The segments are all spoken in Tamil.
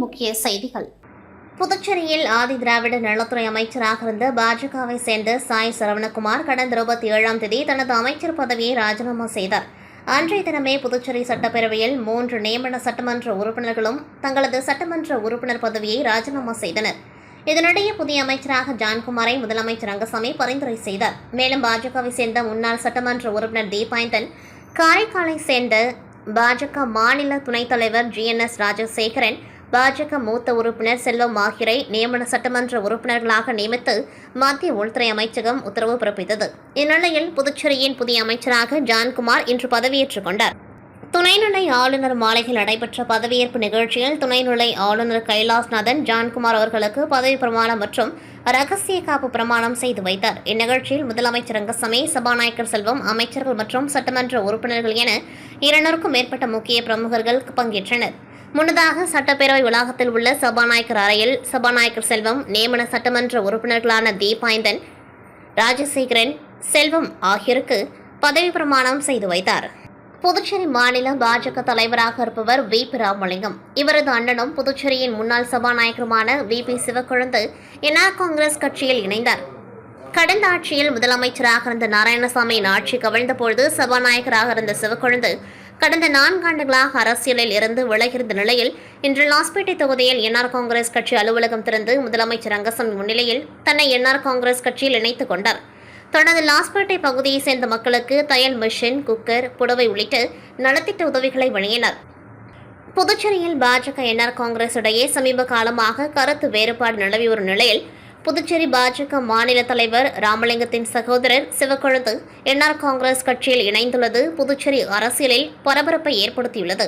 முக்கிய செய்திகள். புதுச்சேரியில் ஆதி திராவிட நலத்துறை அமைச்சராக இருந்த பாஜகவை சேர்ந்த சாய் சரவணகுமார் கடந்த 27ஆம் தேதி தனது அமைச்சர் பதவியை ராஜினாமா செய்தார். அன்றைய தினமே புதுச்சேரி சட்டப்பேரவையில் 3 நியமன சட்டமன்ற உறுப்பினர்களும் தங்களது சட்டமன்ற உறுப்பினர் பதவியை ராஜினாமா செய்தனர். இதனிடையே புதிய அமைச்சராக ஜான்குமாரை முதலமைச்சர் ரங்கசாமி பரிந்துரை செய்தார். மேலும் பாஜகவை சேர்ந்த முன்னாள் சட்டமன்ற உறுப்பினர் தீபாய்ந்தன், காரைக்காலை சேர்ந்த பாஜக மாநில துணைத் தலைவர் GNS ராஜசேகரன், பாஜக மூத்த உறுப்பினர் செல்வம் ஆகியோரை நியமன சட்டமன்ற உறுப்பினர்களாக நியமித்து மத்திய உள்துறை அமைச்சகம் உத்தரவு பிறப்பித்தது. இந்நிலையில் புதுச்சேரியின் புதிய அமைச்சராக ஜான்குமார் இன்று பதவியேற்றுக் கொண்டார். துணைநிலை ஆளுநர் மாளிகையில் நடைபெற்ற பதவியேற்பு நிகழ்ச்சியில் துணைநிலை ஆளுநர் கைலாஷ்நாதன் ஜான்குமார் அவர்களுக்கு பதவி பிரமாணம் மற்றும் ரகசிய காப்பு பிரமாணம் செய்து வைத்தார். இந்நிகழ்ச்சியில் முதலமைச்சர் ரங்கசாமி, சபாநாயகர் செல்வம், அமைச்சர்கள் மற்றும் சட்டமன்ற உறுப்பினர்கள் என 200க்கும் மேற்பட்ட முக்கிய பிரமுகர்கள் பங்கேற்றனர். முன்னதாக சட்டப்பேரவை வளாகத்தில் உள்ள சபாநாயகர் அறையில் சபாநாயகர் செல்வம் நியமன சட்டமன்ற உறுப்பினர்களான தீபாய்ந்தன், ராஜசேகரன், செல்வம் ஆகியோருக்கு பதவி பிரமாணம் செய்து வைத்தார். புதுச்சேரி மாநில பாஜக தலைவராக இருப்பவர் VP ராமலிங்கம். இவரது அண்ணனும் புதுச்சேரியின் முன்னாள் சபாநாயகருமான VP சிவக்கொழுந்து என்ஆர் காங்கிரஸ் கட்சியில் இணைந்தார். கடந்த ஆட்சியில் முதலமைச்சராக இருந்த நாராயணசாமியின் ஆட்சி கவிழ்ந்தபோது சபாநாயகராக இருந்த சிவக்கொழுந்து கடந்த 4 ஆண்டுகளாக அரசியலில் இருந்து விலகியிருந்த நிலையில் இன்று லாஸ்பேட்டை தொகுதியில் என்ஆர் காங்கிரஸ் கட்சி அலுவலகம் திறந்து முதலமைச்சர் ரங்கசாமி முன்னிலையில் தன்னை என்ஆர் காங்கிரஸ் கட்சியில் இணைத்துக் கொண்டார். தொடர்ந்து லாஸ்பேட்டை பகுதியைச் சேர்ந்த மக்களுக்கு தையல் மிஷின், குக்கர், புடவை உள்ளிட்ட நலத்திட்ட உதவிகளை வழங்கினார். புதுச்சேரியில் பாஜக என்ஆர் காங்கிரஸ் இடையே சமீப காலமாக கருத்து வேறுபாடு நிலவி வரும் நிலையில் புதுச்சேரி பாஜக மாநில தலைவர் ராமலிங்கத்தின் சகோதரர் சிவக்கொழுந்து என்ஆர் காங்கிரஸ் கட்சியில் இணைந்துள்ளது புதுச்சேரி அரசியலில் பரபரப்பை ஏற்படுத்தியுள்ளது.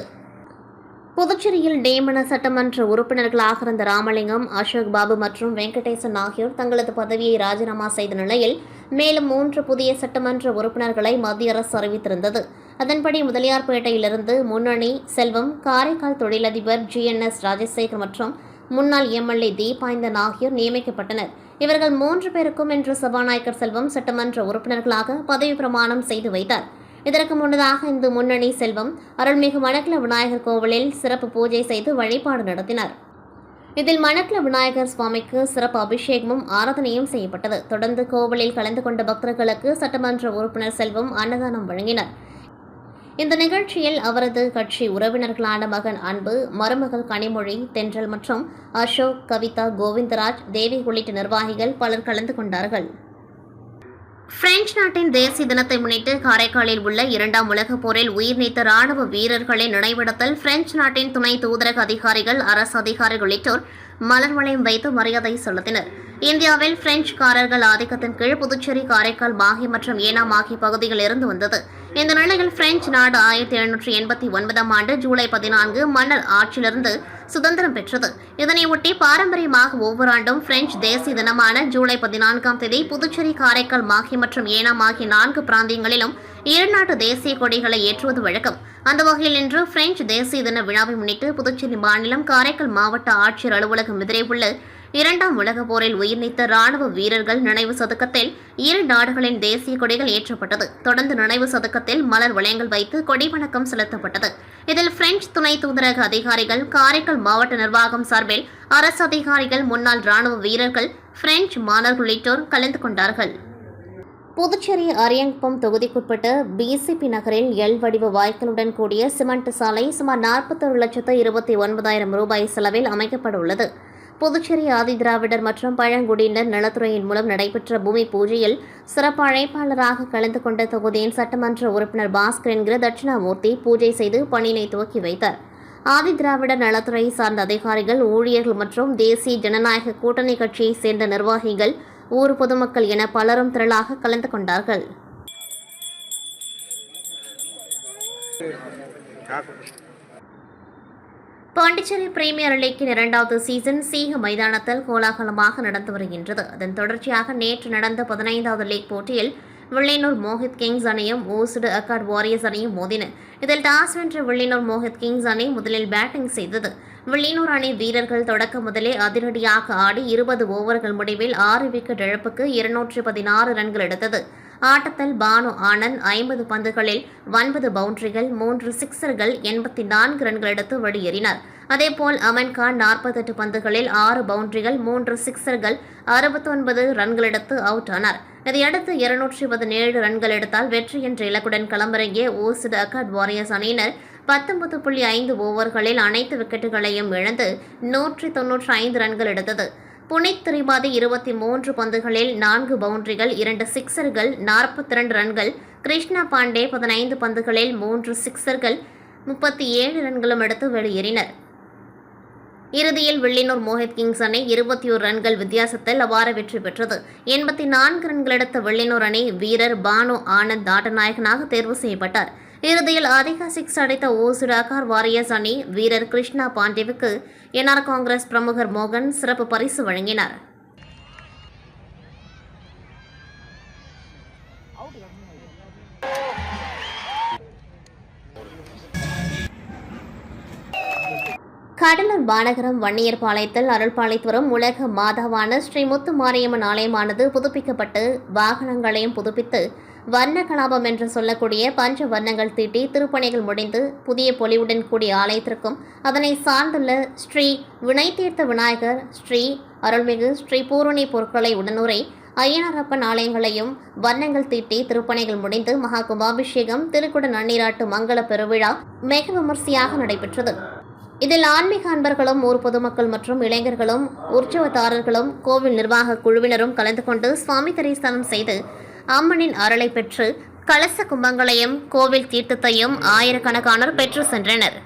புதுச்சேரியில் நியமன சட்டமன்ற உறுப்பினர்களாக இருந்த ராமலிங்கம், அசோக் பாபு மற்றும் வெங்கடேசன் ஆகியோர் தங்களது பதவியை ராஜினாமா செய்த நிலையில் மேலும் 3 புதிய சட்டமன்ற உறுப்பினர்களை மத்திய அரசு அறிவித்திருந்தது. அதன்படி முதலியார்பேட்டையிலிருந்து முன்னணி செல்வம், காரைக்கால் தொழிலதிபர் GNS ராஜசேகர் மற்றும் முன்னாள் MLA தீபாய்ந்தன் ஆகியோர் நியமிக்கப்பட்டனர். இவர்கள் 3 பேருக்கும் இன்று சபாநாயகர் செல்வம் சட்டமன்ற உறுப்பினர்களாக பதவி பிரமாணம் செய்து வைத்தார். இதற்கு முன்னதாக இந்த முன்னணி செல்வம் அருள்மிகு மணக்குள விநாயகர் கோவிலில் சிறப்பு பூஜை செய்து வழிபாடு நடத்தினார். இதில் மணக்குள விநாயகர் சுவாமிக்கு சிறப்பு அபிஷேகமும் ஆராதனையும் செய்யப்பட்டது. தொடர்ந்து கோவிலில் கலந்து கொண்ட பக்தர்களுக்கு சட்டமன்ற உறுப்பினர் செல்வம் அன்னதானம் வழங்கினார். இந்த நிகழ்ச்சியில் அவரது கட்சி உறவினர்களான மகன் அன்பு, மருமகள் கனிமொழி, தென்றல் மற்றும் அசோக், கவிதா, கோவிந்தராஜ், தேவி உள்ளிட்ட நிர்வாகிகள் பலர் கலந்து கொண்டார்கள். பிரெஞ்சு நாட்டின் தேசிய தினத்தை முன்னிட்டு காரைக்காலில் உள்ள 2ஆம் உலகப் போரில் உயிர் நீத்த ராணுவ வீரர்களின் நினைவிடத்தில் பிரெஞ்சு நாட்டின் துணை தூதரக அதிகாரிகள், அரசு அதிகாரிகள் உள்ளிட்டோர் மலர் வளையம் வைத்து மரியாதை செலுத்தினர். இந்தியாவில் பிரெஞ்சுக்காரர்கள் ஆதிக்கத்தின் கீழ் புதுச்சேரி, காரைக்கால், மாஹே மற்றும் ஏனாம் ஆகிய பகுதிகள் இருந்து வந்தது. இந்த நிலையில் பிரெஞ்சு நாடு 1789ஆம் ஆண்டு ஜூலை 14 மன்னர் ஆட்சியிலிருந்து சுதந்திரம் பெற்றது. இதனையொட்டி பாரம்பரியமாக ஒவ்வொரு ஆண்டும் பிரெஞ்சு தேசிய தினமான ஜூலை 14ஆம் தேதி புதுச்சேரி, காரைக்கால், மாஹே மற்றும் ஏனாம் ஆகிய 4 பிராந்தியங்களிலும் 7 நாட்டு தேசிய கொடிகளை ஏற்றுவது வழக்கம். அந்த வகையில் இன்று பிரெஞ்சு தேசிய தின விழாவை முன்னிட்டு புதுச்சேரி மாநிலம் காரைக்கால் மாவட்ட ஆட்சியர் அலுவலகம் எதிரே உள்ள 2ஆம் உலகப் போரில் உயிர் நீத்த ராணுவ வீரர்கள் நினைவு சதுக்கத்தில் 2 நாடுகளின் தேசிய கொடிகள் ஏற்றப்பட்டது. தொடர்ந்து நினைவு சதுக்கத்தில் மலர் வளையங்கள் வைத்து கொடி வணக்கம் செலுத்தப்பட்டது. இதில் பிரெஞ்சு துணை தூதரக அதிகாரிகள், காரைக்கால் மாவட்ட நிர்வாகம் சார்பில் அரசு அதிகாரிகள், முன்னாள் ராணுவ வீரர்கள், பிரெஞ்சு மாணவர்கள் உள்ளிட்டோர் கலந்து கொண்டார்கள். புதுச்சேரி அரியங்குப்பம் தொகுதிக்குட்பட்ட BCP நகரில் எல் வடிவ வாய்க்காலுடன் கூடிய சிமெண்ட் சாலை சுமார் 41,29,000 ரூபாய் செலவில் அமைக்கப்பட உள்ளது. புதுச்சேரி ஆதிதிராவிடர் மற்றும் பழங்குடியினர் நலத்துறையின் மூலம் நடைபெற்ற பூமி பூஜையில் சிறப்பு அழைப்பாளராக கலந்து கொண்ட தொகுதியின் சட்டமன்ற உறுப்பினர் பாஸ்கர் என்கிற தட்சிணாமூர்த்தி பூஜை செய்து பணியினை துவக்கி வைத்தார். ஆதிதிராவிடர் நலத்துறை சார்ந்த அதிகாரிகள், ஊழியர்கள் மற்றும் தேசிய ஜனநாயக கூட்டணி கட்சியை சேர்ந்த நிர்வாகிகள், ஊர் பொதுமக்கள் என பலரும் திரளாக கலந்து கொண்டார்கள். பாண்டிச்சேரி பிரீமியர் லீக்கின் 2வது சீசன் சீக மைதானத்தில் கோலாகலமாக நடந்து வருகின்றது. அதன் தொடர்ச்சியாக நேற்று நடந்த 15வது லீக் போட்டியில் வில்லியனூர் மோஹித் கிங்ஸ் அணியும் ஊசுடு அக்காட் வாரியர்ஸ் அணியும் மோதின. இதில் டாஸ் வென்ற வில்லியனூர் மோஹித் கிங்ஸ் அணி முதலில் பேட்டிங் செய்தது. வில்லியனூர் அணி வீரர்கள் தொடக்க முதலே அதிரடியாக ஆடி 20 ஓவர்கள் முடிவில் 6 விக்கெட் இழப்புக்கு 216 ரன்கள் எடுத்தது. ஆட்டத்தில் பானு ஆனந்த் 50 பந்துகளில் 9 பவுண்டரிகள் 3 சிக்சர்கள் 84 ரன்கள் எடுத்து வெளியேறினார். அதேபோல் அமன் கான் 48 பந்துகளில் 6 பவுண்டரிகள் 3 சிக்சர்கள் 69 ரன்கள் எடுத்து அவுட் ஆனார். இதையடுத்து 217 ரன்கள் எடுத்தால் வெற்றி என்ற இலக்குடன் களமிறங்கிய ஓசிடு அகாட் வாரியர்ஸ் அணியினர் 19.5 ஓவர்களில் அனைத்து விக்கெட்டுகளையும் இழந்து 195 ரன்கள் எடுத்தது. புனித் திரிபாதி 23 பந்துகளில் 4 பவுண்டரிகள் 2 சிக்சர்கள் 42 ரன்கள், கிருஷ்ணா பாண்டே 15 பந்துகளில் 3 சிக்சர்கள் 37 ரன்களும் எடுத்து வெளியேறினர். இறுதியில் வில்லியனூர் மோஹித் கிங்ஸ் அணி 21 ரன்கள் வித்தியாசத்தில் அபார வெற்றி பெற்றது. 84 ரன்கள் எடுத்த வில்லியனூர் அணி வீரர் பானு ஆனந்த் ஆட்டநாயகனாக தேர்வு செய்யப்பட்டார். இறுதியில் அதிக சிக்ஸ் அடித்த ஓசிடு அகாட் வாரியர்ஸ் அணி வீரர் கிருஷ்ணா பாண்டேவுக்கு என்ஆர் காங்கிரஸ் பிரமுகர் மோகன் சிறப்பு பரிசு வழங்கினார். கடலூர் மாநகரம் வன்னியர்பாளையத்தில் அருள்பாளையத்துவரும் உலக மாதாவான ஸ்ரீ முத்து மாரியம்மன் ஆலயமானது புதுப்பிக்கப்பட்டு வாகனங்களையும் புதுப்பித்து வர்ண கலாபம் என்று சொல்லக்கூடிய பஞ்ச வர்ணங்கள் தீட்டி திருப்பணிகள் முடிந்து புதிய பொலிவுடன் கூடிய ஆலயத்திற்கும் அதனை சார்ந்துள்ள ஸ்ரீ வினைத்தீர்த்த விநாயகர், ஸ்ரீ அருள்மிகு ஸ்ரீ பூரணி பொருட்களை உடனுரை ஐயனாரப்பன் ஆலயங்களையும் வர்ணங்கள் தீட்டி திருப்பணிகள் முடிந்து மகா கும்பாபிஷேகம் திருக்குட நன்னீராட்டு மங்கள பெருவிழா மிக விமர்சையாக நடைபெற்றது. இதில் ஆன்மீக அன்பர்களும் ஊர் பொதுமக்கள் மற்றும் இளைஞர்களும் உற்சவதாரர்களும் கோவில் நிர்வாக குழுவினரும் கலந்து கொண்டு சுவாமி தரிசனம் செய்து அம்மனின் அருளை பெற்று கலச கும்பங்களையும் கோவில் தீர்த்தத்தையும் ஆயிரக்கணக்கானோர் பெற்று சென்றனர்.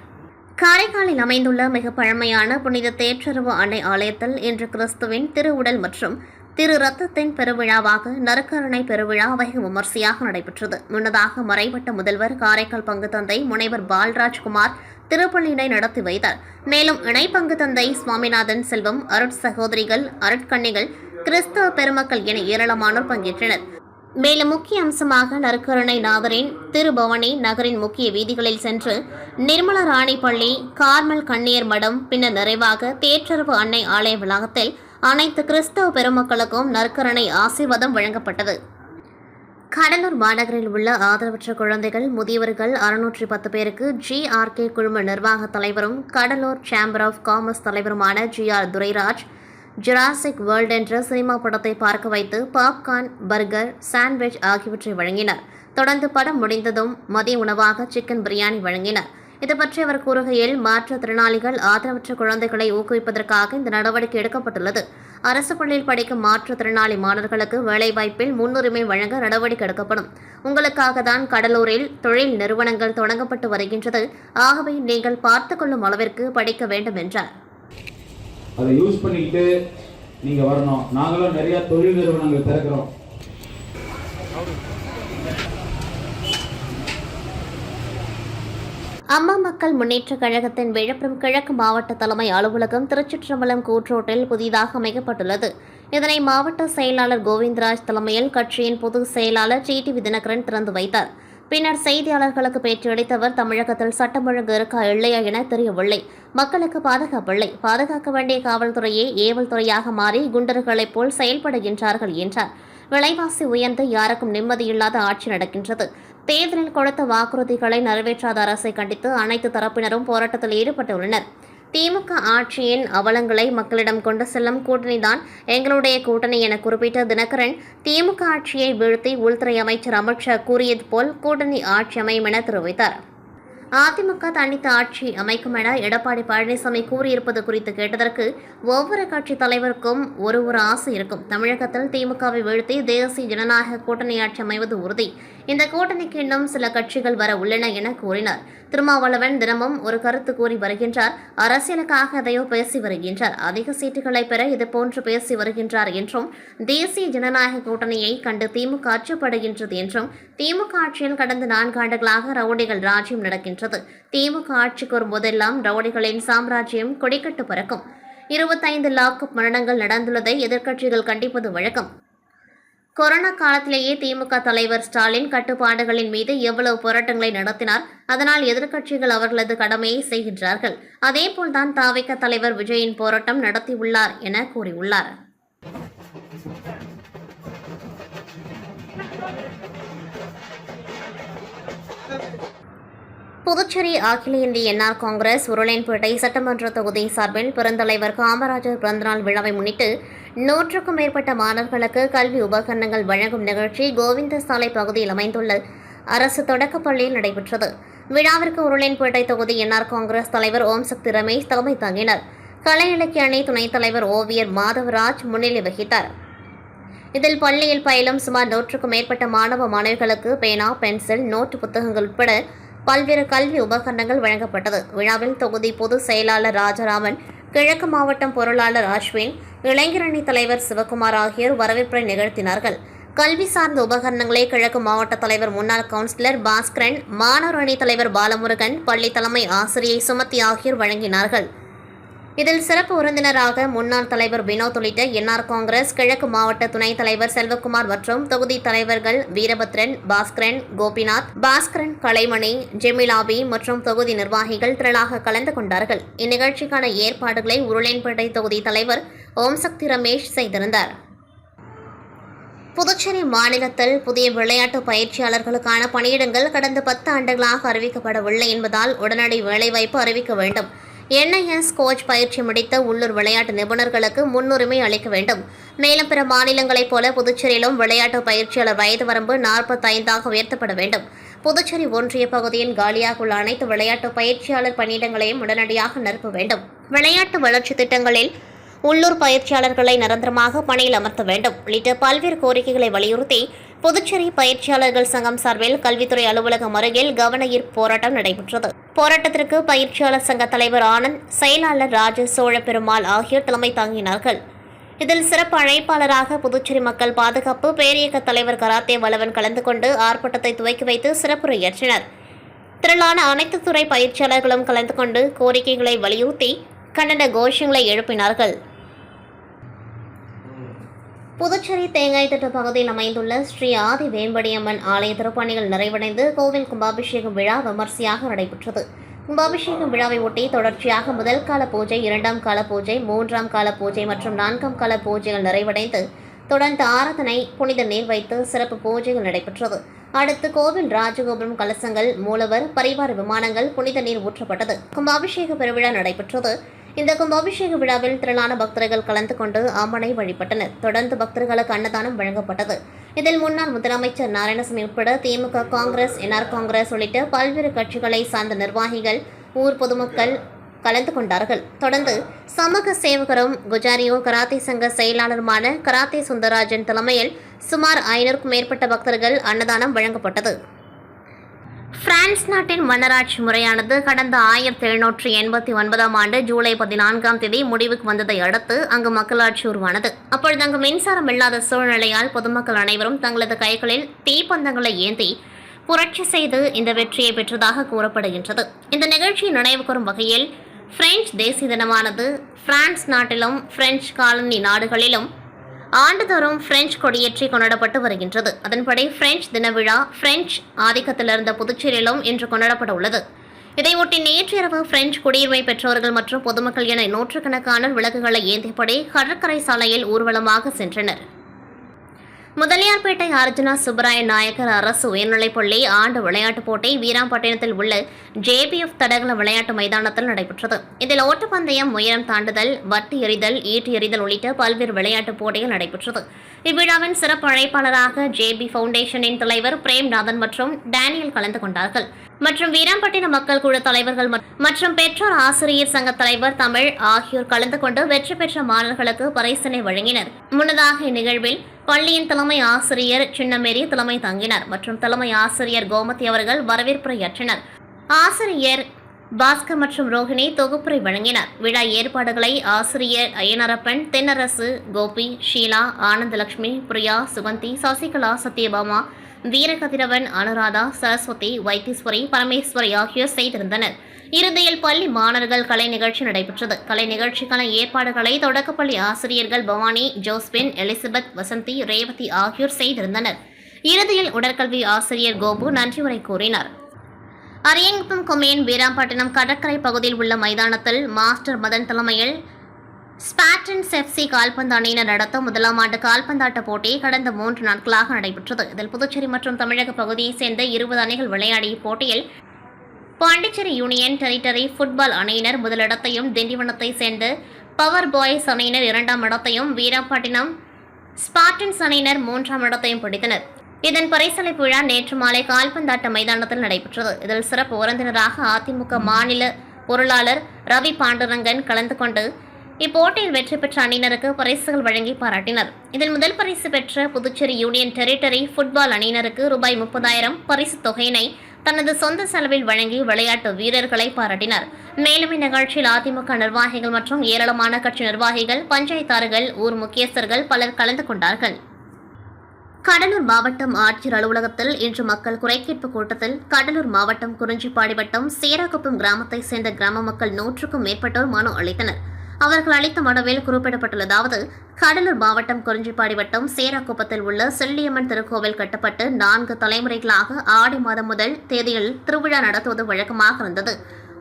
காரைக்காலில் அமைந்துள்ள மிக பழமையான புனித தேற்றரவு அன்னை ஆலயத்தில் இன்று கிறிஸ்துவின் திருவுடல் மற்றும் திரு ரத்தத்தின் பெருவிழாவாக நற்கருணை பெருவிழா வெகு விமர்சையாக நடைபெற்றது. முன்னதாக மறைவட்ட முதல்வர் காரைக்கால் பங்கு தந்தை முனைவர் பால்ராஜ்குமார் திருப்பலியினை நடத்தி வைத்தார். மேலும் இணை பங்கு தந்தை சுவாமிநாதன் செல்வம், அருட் சகோதரிகள், அருட்கண்ணிகள், கிறிஸ்தவ பெருமக்கள் என ஏராளமானோர் பங்கேற்றனர். மேலும் முக்கிய அம்சமாக நற்கருணை நாதரின் திருபவனி நகரின் முக்கிய வீதிகளில் சென்று நிர்மல ராணி பள்ளி, கார்மல் கண்ணியர் மடம், பின்னர் நிறைவாக தேற்றரவு அன்னை ஆலய வளாகத்தில் அனைத்து கிறிஸ்தவ பெருமக்களுக்கும் நற்கருணை ஆசீர்வாதம் வழங்கப்பட்டது. கடலூர் மாநகரில் உள்ள ஆதரவற்ற குழந்தைகள், முதியவர்கள் 610 பேருக்கு GRK குழும நிர்வாக தலைவரும் கடலூர் சேம்பர் ஆஃப் காமர்ஸ் தலைவருமான GR துரைராஜ் ஜுராசிக் வேர்ல்ட் என்ற சினிமா படத்தை பார்க்க வைத்து பாப்கார்ன், பர்கர், சாண்ட்விச் ஆகியவற்றை வழங்கினார். தொடர்ந்து படம் முடிந்ததும் மதிய உணவாக சிக்கன் பிரியாணி வழங்கினார். இதுபற்றி அவர் கூறுகையில், மாற்றுத்திறனாளிகள், ஆதரவற்ற குழந்தைகளை ஊக்குவிப்பதற்காக இந்த நடவடிக்கை எடுக்கப்பட்டுள்ளது. அரசு பள்ளியில் படிக்கும் மாற்றுத்திறனாளி மாணவர்களுக்கு வேலைவாய்ப்பில் முன்னுரிமை வழங்க நடவடிக்கை எடுக்கப்படும். உங்களுக்காக தான் கடலூரில் தொழில் நிறுவனங்கள் தொடங்கப்பட்டு வருகின்றது. ஆகவே நீங்கள் பார்த்துக் கொள்ளும் அளவிற்கு படிக்க வேண்டும் என்றார். அதை யூஸ் பண்ணிக்கிட்டு நீங்க வரணும். நாங்களும் நிறைய தொழில் நிறுவனங்கள் திறக்கிறோம். அம்மா மக்கள் முன்னேற்ற கழகத்தின் விழுப்புரம் கிழக்கு மாவட்ட தலைமை அலுவலகம் திருச்சிற்றம்பலம் கூட்ரோட்டில் புதிதாக அமைக்கப்பட்டுள்ளது. இதனை மாவட்ட செயலாளர் கோவிந்தராஜ் தலைமையில் கட்சியின் பொதுச் செயலாளர் டிடிவி தினகரன் திறந்து வைத்தார். பின்னர் செய்தியாளர்களுக்கு பேட்டியளித்த அவர், தமிழகத்தில் சட்டம் ஒழுங்கு இருக்கா இல்லையா என தெரியவில்லை. மக்களுக்கு பாதுகாப்பில்லை. பாதுகாக்க வேண்டிய காவல்துறையே ஏவல் துறையாக மாறி குண்டர்களைப் போல் செயல்படுகின்றார்கள் என்றார். விலைவாசி உயர்ந்து யாருக்கும் நிம்மதியில்லாத ஆட்சி நடக்கின்றது. தேர்தலில் கொடுத்த வாக்குறுதிகளை நிறைவேற்றாத அரசை கண்டித்து அனைத்து தரப்பினரும் போராட்டத்தில் ஈடுபட்டுள்ளனர். திமுக ஆட்சியின் அவலங்களை மக்களிடம் கொண்டு செல்லும் கூட்டணிதான் எங்களுடைய கூட்டணி என குறிப்பிட்ட தினகரன், திமுக ஆட்சியை வீழ்த்தி உள்துறை அமைச்சர் அமித்ஷா கூறியது போல் கூட்டணி ஆட்சி அமையும் என தெரிவித்தார். அதிமுக தனித்த ஆட்சி அமைக்கும் என எடப்பாடி பழனிசாமி கூறியிருப்பது குறித்து கேட்டதற்கு, ஒவ்வொரு கட்சி தலைவருக்கும் ஒரு ஆசை இருக்கும். தமிழகத்தில் திமுகவை வீழ்த்தி தேசிய ஜனநாயக கூட்டணி ஆட்சி அமைவது உறுதி. இந்த கூட்டணிக்கு இன்னும் சில கட்சிகள் வர உள்ளன என கூறினார். திருமாவளவன் தினமும் ஒரு கருத்து கூறி வருகின்றார். அரசியலுக்காக எதையோ பேசி வருகின்றார். அதிக சீட்டுகளை பெற இதுபோன்று பேசி வருகின்றார் என்றும், தேசிய ஜனநாயக கூட்டணியை கண்டு திமுக அச்சப்படுகின்றது என்றும், திமுக ஆட்சியில் கடந்த 4 ஆண்டுகளாக ரவுடிகள் ராஜ்யம் நடக்கின்றது. திமுக ஆட்சிக்கு வரும்போதெல்லாம் ரவுடிகளின் சாம்ராஜ்யம் கொடிக்கட்டு பறக்கும். 25 லாக்அப் மரணங்கள் நடந்துள்ளதை எதிர்க்கட்சிகள் கண்டிப்பது வழக்கம். கொரோனா காலத்திலேயே திமுக தலைவர் ஸ்டாலின் கட்டுப்பாடுகளின் மீது எவ்வளவு போராட்டங்களை நடத்தினார். அதனால் எதிர்க்கட்சிகள் அவர்களது கடமையை செய்கின்றார்கள். அதேபோல்தான் தாவேக தலைவர் விஜயின் போராட்டம் நடத்தியுள்ளார் என கூறியுள்ளார். புதுச்சேரி அகில இந்திய என்ஆர் காங்கிரஸ் உருளையன்பேட்டை சட்டமன்ற தொகுதி சார்பில் பெருந்தலைவர் காமராஜர் பிறந்தநாள் விழாவை முன்னிட்டு 100க்கும் மேற்பட்ட மாணவர்களுக்கு கல்வி உபகரணங்கள் வழங்கும் நிகழ்ச்சி கோவிந்த சாலை பகுதியில் அமைந்துள்ள அரசு தொடக்கப்பள்ளியில் நடைபெற்றது. விழாவிற்கு உருளையன்பேட்டை தொகுதி என்ஆர் காங்கிரஸ் தலைவர் ஓம்சக்தி ரமேஷ் தலைமை தாங்கினார். கலை இலக்கிய அணி துணைத் தலைவர் ஓவியர் மாதவராஜ் முன்னிலை வகித்தார். இதில் பள்ளியில் பயிலும் சுமார் 100க்கும் மேற்பட்ட மாணவ மாணவிகளுக்கு பேனா, பென்சில், நோட்டு புத்தகங்கள் உட்பட பல்வேறு கல்வி உபகரணங்கள் வழங்கப்பட்டது. விழாவில் தொகுதி பொதுச் செயலாளர் ராஜராமன், கிழக்கு மாவட்டம் பொருளாளர் அஸ்வின், இளைஞரணி தலைவர் சிவகுமார் ஆகியோர் வரவேற்பை நிகழ்த்தினார்கள். கல்வி சார்ந்த உபகரணங்களை கிழக்கு மாவட்ட தலைவர் முன்னாள் கவுன்சிலர் பாஸ்கரன், மாணவர் அணி தலைவர் பாலமுருகன், பள்ளி தலைமை ஆசிரியை சுமதி ஆகியோர் வழங்கினார்கள். இதில் சிறப்பு விருந்தினராக முன்னாள் தலைவர் வினோத் உள்ளிட்ட என்ஆர் காங்கிரஸ் கிழக்கு மாவட்ட துணைத் தலைவர் செல்வகுமார் மற்றும் தொகுதி தலைவர்கள் வீரபத்ரன், பாஸ்கரன், கோபிநாத், பாஸ்கரன், கலைமணி, ஜெமிலாபி மற்றும் தொகுதி நிர்வாகிகள் திரளாக கலந்து கொண்டார்கள். இந்நிகழ்ச்சிக்கான ஏற்பாடுகளை உருளையன்பேட்டை தொகுதி தலைவர் ஓம்சக்தி ரமேஷ் செய்திருந்தார். புதுச்சேரி மாநிலத்தில் புதிய விளையாட்டு பயிற்சியாளர்களுக்கான பணியிடங்கள் கடந்த 10 ஆண்டுகளாக அறிவிக்கப்படவில்லை என்பதால் உடனடி வேலைவாய்ப்பு அறிவிக்க வேண்டும். NIS கோச் பயிற்சி முடித்த உள்ளூர் விளையாட்டு நிபுணர்களுக்கு முன்னுரிமை அளிக்க வேண்டும். மேலும் பிற மாநிலங்களைப் போல புதுச்சேரியிலும் விளையாட்டு பயிற்சியாளர் வயது வரம்பு 45ஆக உயர்த்தப்பட வேண்டும். புதுச்சேரி ஒன்றிய பகுதியில் காலியாக உள்ள அனைத்து விளையாட்டு பயிற்சியாளர் பணியிடங்களையும் உடனடியாக நிரப்ப வேண்டும். விளையாட்டு வளர்ச்சி திட்டங்களில் உள்ளூர் பயிற்சியாளர்களை நிரந்தரமாக பணியில் அமர்த்த வேண்டும் உள்ளிட்ட பல்வேறு கோரிக்கைகளை வலியுறுத்தி புதுச்சேரி பயிற்சியாளர்கள் சங்கம் சார்பில் கல்வித்துறை அலுவலகம் அருகில் கவன ஈர்ப்பு போராட்டம் நடைபெற்றது. போராட்டத்திற்கு பயிற்சியாளர் சங்க தலைவர் ஆனந்த், செயலாளர் ராஜ சோழ பெருமாள் ஆகியோர் தலைமை தாங்கினார்கள். இதில் சிறப்பு அழைப்பாளராக புதுச்சேரி மக்கள் பாதுகாப்பு பேரியக்க தலைவர் கராத்தே வளவன் கலந்து கொண்டு ஆர்ப்பாட்டத்தை துவக்கி வைத்து சிறப்புரையாற்றினர். திரளான அனைத்து துறை பயிற்சியாளர்களும் கலந்து கொண்டு கோரிக்கைகளை வலியுறுத்தி கண்டன கோஷங்களை எழுப்பினார்கள். புதுச்சேரி தேங்காய் திட்ட பகுதியில் அமைந்துள்ள ஸ்ரீ ஆதி வேம்படியம்மன் ஆலய திருப்பணிகள் நிறைவடைந்து கோவில் கும்பாபிஷேகம் விழா விமர்சையாக நடைபெற்றது. கும்பாபிஷேகம் விழாவை ஒட்டி தொடர்ச்சியாக முதல் கால பூஜை, 2ஆம் கால பூஜை, 3ஆம் கால பூஜை மற்றும் 4ஆம் கால பூஜைகள் நிறைவடைந்து தொடர்ந்து ஆராதனை, புனித நீர் வைத்து சிறப்பு பூஜைகள் நடைபெற்றது. அடுத்து கோவில் ராஜகோபுரம், கலசங்கள், மூலவர், பரிவார விமானங்கள், புனித நீர் ஊற்றப்பட்டது. கும்பாபிஷேக பெருவிழா நடைபெற்றது. இந்த கும்பாபிஷேக விழாவில் திரளான பக்தர்கள் கலந்து கொண்டு அம்மனை வழிபட்டனர். தொடர்ந்து பக்தர்களுக்கு அன்னதானம் வழங்கப்பட்டது. இதில் முன்னாள் முதலமைச்சர் நாராயணசாமி உட்பட திமுக, காங்கிரஸ், என்ஆர் காங்கிரஸ் உள்ளிட்ட பல்வேறு கட்சிகளை சார்ந்த நிர்வாகிகள், ஊர் பொதுமக்கள் கலந்து கொண்டார்கள். தொடர்ந்து சமூக சேவகரும் குஜாரியோ கராத்தே சங்க செயலாளருமான கராத்தே சுந்தரராஜன் தலைமையில் சுமார் 500க்கும் மேற்பட்ட பக்தர்கள் அன்னதானம் வழங்கப்பட்டது. பிரான்ஸ் நாட்டின் மன்னராட்சி முறையானது கடந்த 1789ஆம் ஆண்டு ஜூலை 14ஆம் தேதி முடிவுக்கு வந்ததை அடுத்து அங்கு மக்களாட்சி உருவானது. அப்பொழுது அங்கு மின்சாரம் இல்லாத சூழ்நிலையால் பொதுமக்கள் அனைவரும் தங்களது கைகளில் தீப்பந்தங்களை ஏந்தி புரட்சி செய்து இந்த வெற்றியை பெற்றதாக கூறப்படுகின்றது. இந்த நிகழ்ச்சியை நினைவு கூறும் வகையில் பிரெஞ்சு தேசிய தினமானது பிரான்ஸ் நாட்டிலும் பிரெஞ்சு காலனி நாடுகளிலும் ஆண்டுதோறும் பிரெஞ்சு கொடியேற்றி கொண்டாடப்பட்டு வருகின்றது. அதன்படி பிரெஞ்சு தின விழா பிரெஞ்சு ஆதிக்கத்திலிருந்த புதுச்சேரியிலும் இன்று கொண்டாடப்பட உள்ளது. இதையொட்டி நேற்றிரவு பிரெஞ்சு குடியுரிமை பெற்றோர்கள் மற்றும் பொதுமக்கள் என 100கணக்கான விளக்குகளை ஏந்தியபடி கடற்கரை சாலையில் ஊர்வலமாக சென்றனர். முதலியார்பேட்டை அர்ஜுனா சுப்பராய நாயக்கர் அரசு உயர்நிலைப்பள்ளி ஆண்டு விளையாட்டுப் போட்டி வீராம்பட்டினத்தில் உள்ள JBF தடகள விளையாட்டு மைதானத்தில் நடைபெற்றது. இதில் ஓட்டப்பந்தயம், உயரம் தாண்டுதல், வட்டு எறிதல், ஈட்டி எறிதல் உள்ளிட்ட பல்வேறு விளையாட்டுப் போட்டிகள் நடைபெற்றது. இவ்விழாவின் சிறப்பு அழைப்பாளராக JB ஃபவுண்டேஷனின் தலைவர் பிரேம்நாதன் மற்றும் டேனியல் கலந்து கொண்டார்கள். மற்றும் வீராம்பட்டின மக்கள் குழு தலைவர்கள் மற்றும் பெற்றோர் ஆசிரியர் சங்க தலைவர் தமிழ் ஆகியோர் கலந்து கொண்டு வெற்றி பெற்ற மாணவர்களுக்கு பரிசினை வழங்கினர். முன்னதாக இந்நிகழ்வில் பள்ளியின் தலைமை ஆசிரியர் சின்னமேரி தலைமை தாங்கினார் மற்றும் தலைமை ஆசிரியர் கோமதி அவர்கள் வரவேற்புரையாற்றினர். ஆசிரியர் பாஸ்கர் மற்றும் ரோஹிணி தொகுப்புரை வழங்கினார். விழா ஏற்பாடுகளை ஆசிரியர் ஐயனரப்பன், தென்னரசு, கோபி, ஷீலா, ஆனந்தலட்சுமி, பிரியா, சுகந்தி, சசிகலா, சத்யபாமா, வீரகதிரவன், அனுராதா, சரஸ்வதி, வைத்தீஸ்வரி, பரமேஸ்வரி ஆகியோர் செய்திருந்தனர். இறுதியில் பள்ளி மாணவர்கள் கலை நிகழ்ச்சி நடைபெற்றது. கலை நிகழ்ச்சிக்கான ஏற்பாடுகளை தொடக்கப்பள்ளி ஆசிரியர்கள் பவானி, ஜோஸ்பின், எலிசபெத், வசந்தி, ரேவதி ஆகியோர் செய்திருந்தனர். இறுதியில் உடற்கல்வி ஆசிரியர் கோபு நன்றி உரை கூறினார். அரியங்குப்பம் கொம்மியின் வீராம்பட்டினம் கடற்கரை பகுதியில் உள்ள மைதானத்தில் மாஸ்டர் மதன் தலைமையில் ஸ்பாட்டன்ஸ் FC கால்பந்து அணியினர் நடத்தும் 1ஆம் ஆண்டு கால்பந்தாட்ட போட்டி கடந்த 3 நாட்களாக நடைபெற்றது. இதில் புதுச்சேரி மற்றும் தமிழக பகுதியைச் சேர்ந்த 20 அணிகள் விளையாடிய போட்டியில் பாண்டிச்சேரி யூனியன் டெரிட்டரி ஃபுட்பால் அணியினர் முதலிடத்தையும், திண்டிவனத்தை சேர்ந்த பவர் பாய்ஸ் அணியினர் 2ஆம் இடத்தையும், வீராம்பட்டினம் ஸ்பார்டன்ஸ் அணியினர் 3ஆம் இடத்தையும் பிடித்தனர். இதன் பரிசளிப்பு விழா நேற்று மாலை கால்பந்தாட்ட மைதானத்தில் நடைபெற்றது. இதில் சிறப்பு விருந்தினராக அதிமுக மாநில பொருளாளர் ரவி பாண்டுரங்கன் கலந்து கொண்டு இப்போட்டியில் வெற்றி பெற்ற அணியினருக்கு பரிசுகள் வழங்கி பாராட்டினர். இதில் முதல் பரிசு பெற்ற புதுச்சேரி யூனியன் டெரிட்டரி ஃபுட்பால் அணியினருக்கு ரூபாய் 30,000 பரிசு தொகையினை தனது சொந்த செலவில் வழங்கி விளையாட்டு வீரர்களை பாராட்டினார். மேலும் இந்நிகழ்ச்சியில் அதிமுக நிர்வாகிகள் மற்றும் ஏராளமான கட்சி நிர்வாகிகள், பஞ்சாயத்தார்கள், ஊர் முக்கியஸ்தர்கள் பலர் கலந்து கொண்டார்கள். கடலூர் மாவட்டம் ஆட்சியர் அலுவலகத்தில் இன்று மக்கள் குறைகேட்பு கூட்டத்தில் கடலூர் மாவட்டம் குறிஞ்சிப்பாடி வட்டம் சேராக்குப்பம் கிராமத்தை சேர்ந்த கிராம மக்கள் 100க்கும் மேற்பட்டோர் மனு அளித்தனர். அவர்கள் அளித்த மனுவில் குறிப்பிடப்பட்டுள்ளதாவது, கடலூர் மாவட்டம் குறிஞ்சிப்பாடி வட்டம் சேராக்குப்பத்தில் உள்ள செல்லியம்மன் திருக்கோவில் கட்டப்பட்டு 4 தலைமுறைகளாக ஆடி மாதம் முதல் தேதியில் திருவிழா நடத்துவது வழக்கமாக இருந்தது.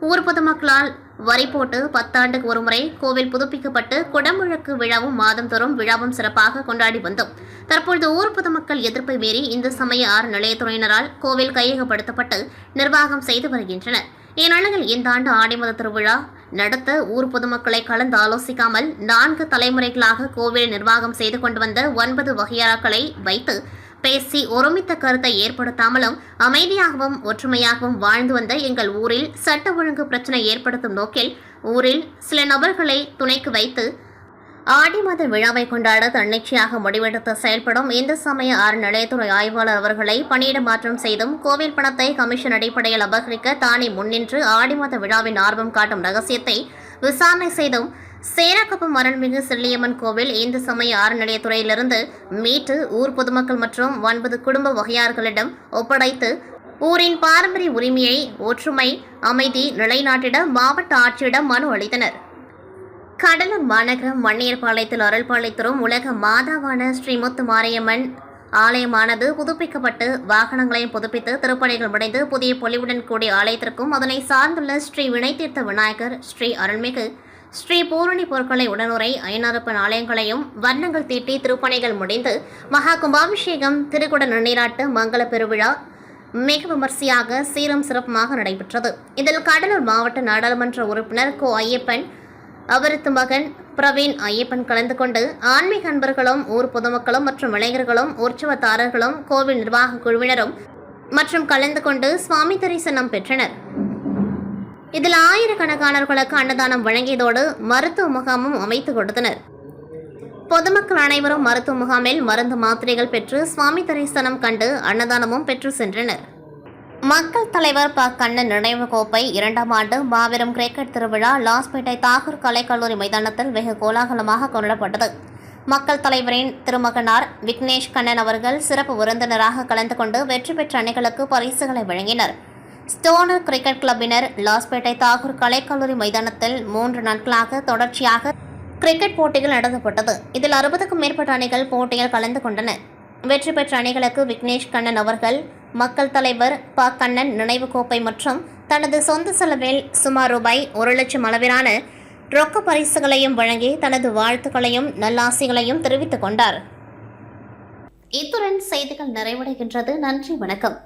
ஊர் பொதுமக்களால் வரி போட்டு 10 ஆண்டுக்கு ஒருமுறை கோவில் புதுப்பிக்கப்பட்டு குடமுழக்கு விழாவும் மாதந்தோறும் விழாவும் சிறப்பாக கொண்டாடி வந்தோம். தற்பொழுது ஊர் பொதுமக்கள் எதிர்ப்பை மீறி இந்து சமய அறநிலையத்துறையினரால் கோவில் கையகப்படுத்தப்பட்டு நிர்வாகம் செய்து வருகின்றனர். இந்நிலையில் இந்த ஆண்டு ஆடி மாத திருவிழா நடத்த ஊர் பொதுமக்களை கலந்து ஆலோசிக்காமல் 4 தலைமுறைகளாக கோவில் நிர்வாகம் செய்து கொண்டு வந்த 9 வகையாராக்களை வைத்து பேசி ஒருமித்த கருத்தை ஏற்படுத்தாமலும் அமைதியாகவும் ஒற்றுமையாகவும் வாழ்ந்து வந்த எங்கள் ஊரில் சட்ட ஒழுங்கு பிரச்சனை ஏற்படுத்தும் நோக்கில் ஊரில் சில நபர்களை துணைக்கு வைத்து ஆடி மாத விழாவை கொண்டாட தன்னிச்சையாக முடிவெடுத்து செயல்படும் இந்து சமய அறநிலையத்துறை ஆய்வாளர் அவர்களை பணியிட மாற்றம் செய்தும் கோவில் பணத்தை கமிஷன் அடிப்படையில் அபகரிக்க தானே முன்னின்று ஆடி மாத விழாவின் ஆர்வம் காட்டும் ரகசியத்தை விசாரணை செய்தும் சேராக்குப்பம் அருள்மிகு செல்லியம்மன் கோவில் இந்து சமய அறநிலையத்துறையிலிருந்து மீட்டு ஊர் பொதுமக்கள் மற்றும் 9 குடும்ப வகையார்களிடம் ஒப்படைத்து ஊரின் பாரம்பரிய உரிமையை, ஒற்றுமை, அமைதி நிலைநாட்டிட மாவட்ட ஆட்சியிடம் மனு அளித்தனர். கடலூர் மாநகரம் வன்னியர்பாளையத்தில் அருள்பாளையத்திலும் உலக மாதாவான ஸ்ரீமுத்து மாரியம்மன் ஆலயமானது புதுப்பிக்கப்பட்டு வாகனங்களையும் புதுப்பித்து திருப்பணிகள் முடிந்து புதிய பொலிவுடன் கூடிய ஆலயத்திற்கும் அதனை சார்ந்துள்ள ஸ்ரீ வினைத்தீர்த்த விநாயகர், ஸ்ரீ அருள்மிகு ஸ்ரீ பூரணி பொருட்களை உடனுரை ஐநரப்பன் ஆலயங்களையும் வர்ணங்கள் தீட்டி திருப்பணிகள் முடிந்து மகா கும்பாபிஷேகம், திருக்குட நன்னீராட்டு, மங்கள பெருவிழா மிக விமர்சையாக சீரும் சிறப்புமாக நடைபெற்றது. இதில் கடலூர் மாவட்ட நாடாளுமன்ற உறுப்பினர் கோ ஐயப்பன், அவரது மகன் பிரவீன் ஐயப்பன் கலந்து கொண்டு ஆன்மீக அன்பர்களும் ஊர் பொதுமக்களும் மற்றும் இளைஞர்களும் உற்சவத்தாரர்களும் கோவில் நிர்வாக குழுவினரும் மற்றும் கலந்து கொண்டு சுவாமி தரிசனம் பெற்றனர். இதில் ஆயிரக்கணக்கானவர்களுக்கு அன்னதானம் வழங்கியதோடு மருத்துவ முகாமும் அமைத்து கொடுத்தனர். பொதுமக்கள் அனைவரும் மருத்துவ முகாமில் மருந்து மாத்திரைகள் பெற்று சுவாமி தரிசனம் கண்டு அன்னதானமும் பெற்று சென்றனர். மக்கள் தலைவர் ப. கண்ணன் நினைவு கோப்பை 2ஆம் ஆண்டு மாபெரும் கிரிக்கெட் திருவிழா லாஸ்பேட்டை தாகூர் கலைக்கல்லூரி மைதானத்தில் வெகு கோலாகலமாக கொண்டாடப்பட்டது. மக்கள் தலைவரின் திருமகனார் விக்னேஷ் கண்ணன் அவர்கள் சிறப்பு விருந்தினராக கலந்து கொண்டு வெற்றி பெற்ற அணிகளுக்கு பரிசுகளை வழங்கினர். ஸ்டோனர் கிரிக்கெட் கிளப்பினர் லாஸ்பேட்டை தாகூர் கலைக்கல்லூரி மைதானத்தில் 3 நாட்களாக தொடர்ச்சியாக கிரிக்கெட் போட்டிகள் நடத்தப்பட்டது. இதில் 60க்கும் மேற்பட்ட அணிகள் போட்டியில் கலந்து கொண்டன. வெற்றி பெற்ற அணிகளுக்கு விக்னேஷ் கண்ணன் அவர்கள் மக்கள் தலைவர் ப. கண்ணன் நினைவு கோப்பை மற்றும் தனது சொந்த செலவில் சுமார் ரூபாய் 1,00,000 அளவிலான ரொக்க பரிசுகளையும் வழங்கி தனது வாழ்த்துக்களையும் நல்லாசிகளையும் தெரிவித்துக் கொண்டார். இத்துடன் செய்திகள் நிறைவடைகின்றது. நன்றி, வணக்கம்.